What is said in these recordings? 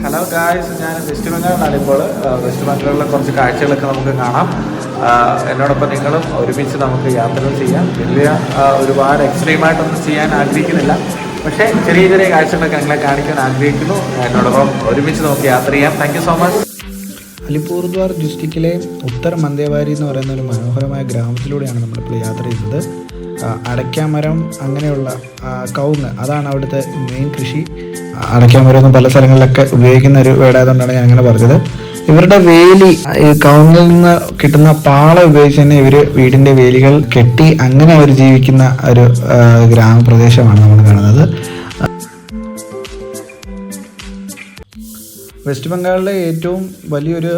Hello guys, ഞാൻ west ബംഗാളിലാണ് ഇപ്പോൾ. West ബംഗാളിലെ കുറച്ച് കാഴ്ചകളൊക്കെ നമുക്ക് കാണാം. എന്നോടൊപ്പം നിങ്ങളും ഒരുമിച്ച് നമുക്ക് യാത്രകൾ ചെയ്യാം. വലിയ ഒരുപാട് എക്സ്ട്രീമായിട്ടൊന്നും ചെയ്യാൻ ആഗ്രഹിക്കുന്നില്ല, പക്ഷേ ചെറിയ ചെറിയ കാഴ്ചകളൊക്കെ നിങ്ങളെ കാണിക്കാൻ ആഗ്രഹിക്കുന്നു. എന്നോടൊപ്പം ഒരുമിച്ച് നമുക്ക് യാത്ര ചെയ്യാം. Thank you so much. Alipurduar ഡിസ്ട്രിക്റ്റിലെ ഉത്തർ മന്ദേവാരി എന്ന് പറയുന്ന ഒരു മനോഹരമായ ഗ്രാമത്തിലൂടെയാണ് നമ്മളിപ്പോൾ യാത്ര ചെയ്യുന്നത്. അടയ്ക്കാമരം, അങ്ങനെയുള്ള കവുങ്ങ്, അതാണ് അവിടുത്തെ മെയിൻ കൃഷി. അടയ്ക്കാമരം ഒന്നും പല സ്ഥലങ്ങളിലൊക്കെ ഉപയോഗിക്കുന്ന ഒരു വേടായതുകൊണ്ടാണ് ഞാൻ അങ്ങനെ പറഞ്ഞത്. ഇവരുടെ വേലി, കവുങ്ങിൽ നിന്ന് കിട്ടുന്ന പാള ഉപയോഗിച്ച് തന്നെ ഇവർ വീടിൻ്റെ വേലികൾ കെട്ടി അങ്ങനെ അവർ ജീവിക്കുന്ന ഒരു ഗ്രാമപ്രദേശമാണ് നമ്മൾ കാണുന്നത്. വെസ്റ്റ് ബംഗാളിലെ ഏറ്റവും വലിയൊരു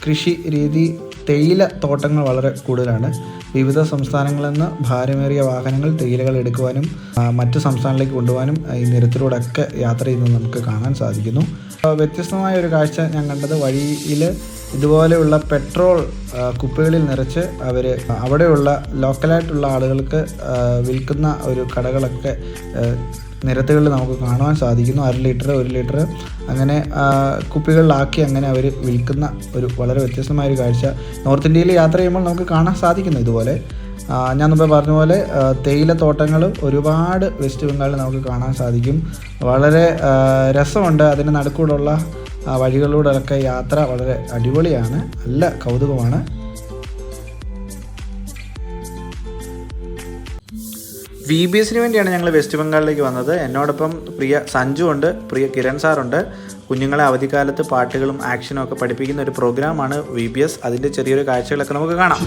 കൃഷി രീതി തേയില തോട്ടങ്ങൾ വളരെ കൂടുതലാണ്. വിവിധ സംസ്ഥാനങ്ങളിൽ നിന്ന് ഭാരമേറിയ വാഹനങ്ങൾ തേയിലകൾ എടുക്കുവാനും മറ്റ് സംസ്ഥാനങ്ങളിലേക്ക് കൊണ്ടുപോകാനും ഈ നിരത്തിലൂടെയൊക്കെ യാത്ര ചെയ്യുന്നത് നമുക്ക് കാണാൻ സാധിക്കുന്നു. വ്യത്യസ്തമായ ഒരു കാഴ്ച ഞാൻ കണ്ടത്, വഴിയിൽ ഇതുപോലെയുള്ള പെട്രോൾ കുപ്പികളിൽ നിറച്ച് അവർ അവിടെയുള്ള ലോക്കലായിട്ടുള്ള ആളുകൾക്ക് വിൽക്കുന്ന ഒരു കടകളൊക്കെ നിരത്തുകളിൽ നമുക്ക് കാണുവാൻ സാധിക്കുന്നു. 1 ലിറ്റർ 1 ലിറ്റർ അങ്ങനെ കുപ്പികളിലാക്കി അങ്ങനെ അവർ വിൽക്കുന്ന ഒരു വളരെ വ്യത്യസ്തമായൊരു കാഴ്ച നോർത്ത് ഇന്ത്യയിൽ യാത്ര ചെയ്യുമ്പോൾ നമുക്ക് കാണാൻ സാധിക്കുന്നു. ഇതുപോലെ ഞാൻ മുമ്പേ പറഞ്ഞ പോലെ തേയില തോട്ടങ്ങൾ ഒരുപാട് വെസ്റ്റ് ബംഗാളിൽ നമുക്ക് കാണാൻ സാധിക്കും. വളരെ രസമുണ്ട്. അതിന് നടുക്കൂടുള്ള വഴികളിലൂടെയൊക്കെ യാത്ര വളരെ അടിപൊളിയാണ്, നല്ല കൗതുകമാണ്. VBSന് വേണ്ടിയാണ് ഞങ്ങൾ വെസ്റ്റ് ബംഗാളിലേക്ക് വന്നത്. എന്നോടൊപ്പം പ്രിയ സഞ്ജു ഉണ്ട്, പ്രിയ കിരൺ സാറുണ്ട്. കുഞ്ഞുങ്ങളെ അവധിക്കാലത്ത് പാട്ടുകളും ആക്ഷനും ഒക്കെ പഠിപ്പിക്കുന്ന ഒരു പ്രോഗ്രാമാണ് VBS. അതിൻ്റെ ചെറിയൊരു കാഴ്ചകളൊക്കെ നമുക്ക് കാണാം.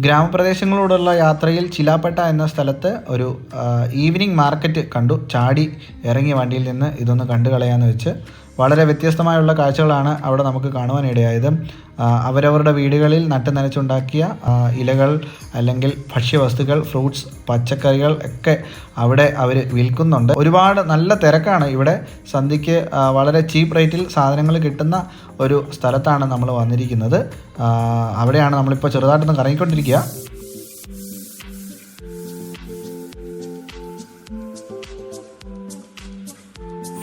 ഗ്രാമപ്രദേശങ്ങളോടുള്ള യാത്രയിൽ ചിലാപ്പട്ട എന്ന സ്ഥലത്ത് ഒരു ഈവനിങ് മാർക്കറ്റ് കണ്ടു. ചാടി ഇറങ്ങിയ വണ്ടിയിൽ നിന്ന് ഇതൊന്ന് കണ്ടു കളയാമെന്ന് വെച്ച്. വളരെ വ്യത്യസ്തമായുള്ള കാഴ്ചകളാണ് അവിടെ നമുക്ക് കാണുവാനിടയായത്. അവരവരുടെ വീടുകളിൽ നട്ട് നനച്ചുണ്ടാക്കിയ ഇലകൾ അല്ലെങ്കിൽ ഭക്ഷ്യവസ്തുക്കൾ, ഫ്രൂട്ട്സ്, പച്ചക്കറികൾ ഒക്കെ അവിടെ അവർ വിൽക്കുന്നുണ്ട്. ഒരുപാട് നല്ല തിരക്കാണ് ഇവിടെ. സന്ധ്യയ്ക്ക് വളരെ ചീപ്പ് റേറ്റിൽ സാധനങ്ങൾ കിട്ടുന്ന ഒരു സ്ഥലത്താണ് നമ്മൾ വന്നിരിക്കുന്നത്. അവിടെയാണ് നമ്മളിപ്പോൾ ചെറുതായിട്ടൊന്ന് കറങ്ങിക്കൊണ്ടിരിക്കുക.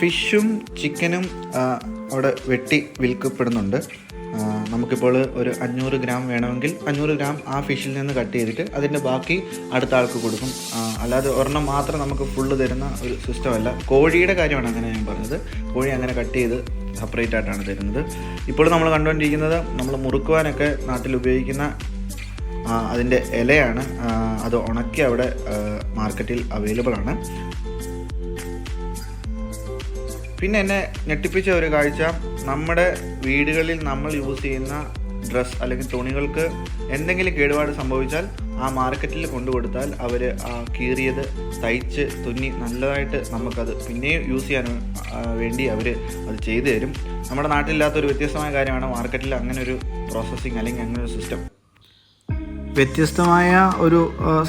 ഫിഷും ചിക്കനും അവിടെ വെട്ടി വിൽക്കപ്പെടുന്നുണ്ട്. നമുക്കിപ്പോൾ ഒരു 500 ഗ്രാം വേണമെങ്കിൽ 500 ഗ്രാം ആ ഫിഷിൽ നിന്ന് കട്ട് ചെയ്തിട്ട് അതിൻ്റെ ബാക്കി അടുത്ത ആൾക്ക് കൊടുക്കും. അല്ലാതെ ഒരെണ്ണം മാത്രം നമുക്ക് ഫുള്ള് തരുന്ന ഒരു സിസ്റ്റമല്ല. കോഴിയുടെ കാര്യമാണ് അങ്ങനെ ഞാൻ പറഞ്ഞത്. കോഴി അങ്ങനെ കട്ട് ചെയ്ത് സെപ്പറേറ്റ് ആയിട്ടാണ് തരുന്നത്. ഇപ്പോൾ നമ്മൾ കണ്ടുകൊണ്ടിരിക്കുന്നത് നമ്മൾ മുറുക്കുവാനൊക്കെ നാട്ടിൽ ഉപയോഗിക്കുന്ന അതിൻ്റെ ഇലയാണ്. അത് ഉണക്കി അവിടെ മാർക്കറ്റിൽ അവൈലബിൾ ആണ്. പിന്നെ എന്നെ ഞെട്ടിപ്പിച്ച ഒരു കാഴ്ച, നമ്മുടെ വീടുകളിൽ നമ്മൾ യൂസ് ചെയ്യുന്ന ഡ്രസ്സ് അല്ലെങ്കിൽ തുണികൾക്ക് എന്തെങ്കിലും കേടുപാട് സംഭവിച്ചാൽ ആ മാർക്കറ്റിൽ കൊണ്ടു കൊടുത്താൽ അവർ ആ കീറിയത് തയ്ച്ച് തുന്നി നല്ലതായിട്ട് നമുക്കത് പിന്നെയും യൂസ് ചെയ്യാൻ വേണ്ടി അവർ അത് ചെയ്തു തരും. നമ്മുടെ നാട്ടിലില്ലാത്തൊരു വ്യത്യസ്തമായ കാര്യമാണ് മാർക്കറ്റിൽ അങ്ങനെ ഒരു പ്രോസസ്സിങ് അല്ലെങ്കിൽ അങ്ങനെ ഒരു സിസ്റ്റം. വ്യത്യസ്തമായ ഒരു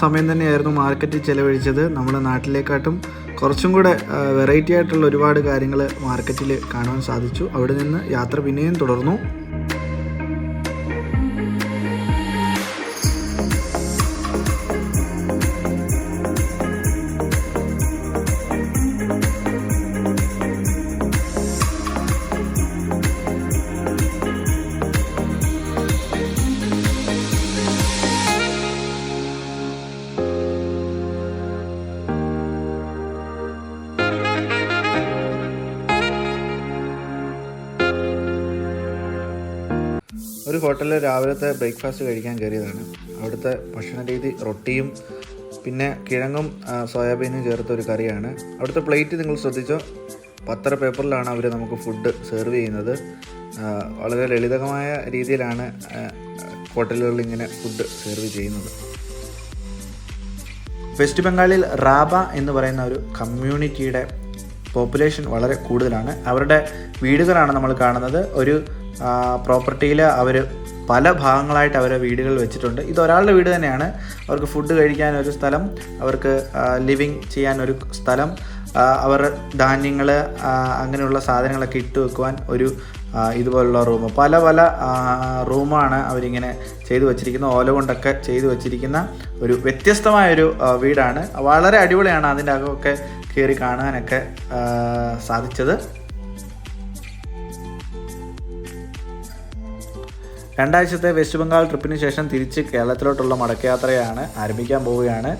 സമയം തന്നെയായിരുന്നു മാർക്കറ്റിൽ ചിലവഴിച്ചത്. നമ്മുടെ നാട്ടിലേക്കാട്ടും കുറച്ചും കൂടെ വെറൈറ്റി ആയിട്ടുള്ള ഒരുപാട് കാര്യങ്ങൾ മാർക്കറ്റിൽ കാണുവാൻ സാധിച്ചു. അവിടെ നിന്ന് യാത്ര പിന്നെയും തുടർന്നു. ഒരു ഹോട്ടലിൽ രാവിലത്തെ ബ്രേക്ക്ഫാസ്റ്റ് കഴിക്കാൻ കയറിയതാണ്. അവിടുത്തെ ഭക്ഷണ രീതി റൊട്ടിയും പിന്നെ കിഴങ്ങും സോയാബീനും ചേർത്ത ഒരു കറിയാണ്. അവിടുത്തെ പ്ലേറ്റ് നിങ്ങൾ ശ്രദ്ധിച്ചോ, പത്തര പേപ്പറിലാണ് അവർ നമുക്ക് ഫുഡ് സെർവ് ചെയ്യുന്നത്. വളരെ ലളിതമായ രീതിയിലാണ് ഹോട്ടലുകളിൽ ഇങ്ങനെ ഫുഡ് സെർവ് ചെയ്യുന്നത്. വെസ്റ്റ് ബംഗാളിൽ റാബ എന്ന് പറയുന്ന ഒരു കമ്മ്യൂണിറ്റിയുടെ പോപ്പുലേഷൻ വളരെ കൂടുതലാണ്. അവരുടെ വീടുകളാണ് നമ്മൾ കാണുന്നത്. ഒരു പ്രോപ്പർട്ടിയിൽ അവർ പല ഭാഗങ്ങളായിട്ട് അവരെ വീടുകൾ വെച്ചിട്ടുണ്ട്. ഇത് ഒരാളുടെ വീട് തന്നെയാണ്. അവർക്ക് ഫുഡ് കഴിക്കാൻ ഒരു സ്ഥലം, അവർക്ക് ലിവിങ് ചെയ്യാൻ ഒരു സ്ഥലം, അവർ ധാന്യങ്ങൾ അങ്ങനെയുള്ള സാധനങ്ങളൊക്കെ ഇട്ട് വെക്കുവാൻ ഒരു ഇതുപോലുള്ള റൂം, പല പല റൂമാണ് അവരിങ്ങനെ ചെയ്തു വച്ചിരിക്കുന്നത്. ഓല കൊണ്ടൊക്കെ ചെയ്തു വച്ചിരിക്കുന്ന ഒരു വ്യത്യസ്തമായൊരു വീടാണ്. വളരെ അടിപൊളിയാണ്. അതിൻ്റെ അകമൊക്കെ കയറി കാണാനൊക്കെ സാധിച്ചത്. 2 ആഴ്ചത്തെ വെസ്റ്റ് ബംഗാൾ ട്രിപ്പിന് ശേഷം തിരിച്ച് കേരളത്തിലോട്ടുള്ള മടക്കയാത്രയാണ് ആരംഭിക്കാൻ പോവുകയാണ്.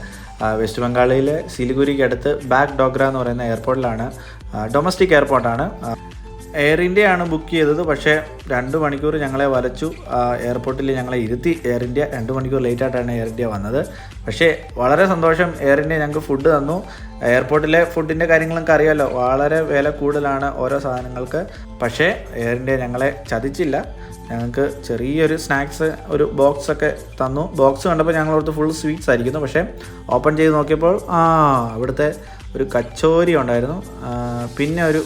വെസ്റ്റ് ബംഗാളിലെ സിലിഗുരിക്ക് അടുത്ത് ബാഗ് ഡോഗ്ര എന്ന് പറയുന്ന എയർപോർട്ടിലാണ്. ഡൊമസ്റ്റിക് എയർപോർട്ടാണ്. എയർ ഇന്ത്യ ആണ് ബുക്ക് ചെയ്തത്. പക്ഷേ 2 മണിക്കൂർ ഞങ്ങളെ വലച്ചു. എയർപോർട്ടിൽ ഞങ്ങളെ ഇരുത്തി എയർ ഇന്ത്യ. 2 മണിക്കൂർ ലേറ്റായിട്ടാണ് എയർ ഇന്ത്യ വന്നത്. പക്ഷേ വളരെ സന്തോഷം, എയർ ഇന്ത്യ ഞങ്ങൾക്ക് ഫുഡ് തന്നു. എയർപോർട്ടിലെ ഫുഡിൻ്റെ കാര്യങ്ങളൊക്കെ അറിയാമല്ലോ, വളരെ വില കൂടുതലാണ് ഓരോ സാധനങ്ങൾക്ക്. പക്ഷേ എയർ ഇന്ത്യ ഞങ്ങളെ ചതിച്ചില്ല. ഞങ്ങൾക്ക് ചെറിയൊരു സ്നാക്സ്, ഒരു ബോക്സൊക്കെ തന്നു. ബോക്സ് കണ്ടപ്പോൾ ഞങ്ങളോടത്ത് ഫുൾ സ്വീറ്റ്സ് ആയിരിക്കുന്നു. പക്ഷേ ഓപ്പൺ ചെയ്ത് നോക്കിയപ്പോൾ അവിടുത്തെ ഒരു കച്ചോരി ഉണ്ടായിരുന്നു, പിന്നെ ഒരു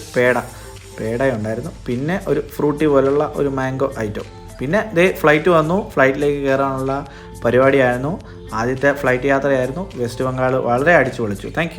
പേടയുണ്ടായിരുന്നു, പിന്നെ ഒരു ഫ്രൂട്ടി പോലുള്ള ഒരു മാംഗോ ഐറ്റം. പിന്നെ ഫ്ലൈറ്റ് വന്നു. ഫ്ലൈറ്റിലേക്ക് കയറാനുള്ള പരിപാടിയായിരുന്നു. ആദ്യത്തെ ഫ്ലൈറ്റ് യാത്രയായിരുന്നു. വെസ്റ്റ് ബംഗാൾ വളരെ അടിച്ചു പൊളിച്ചു. താങ്ക്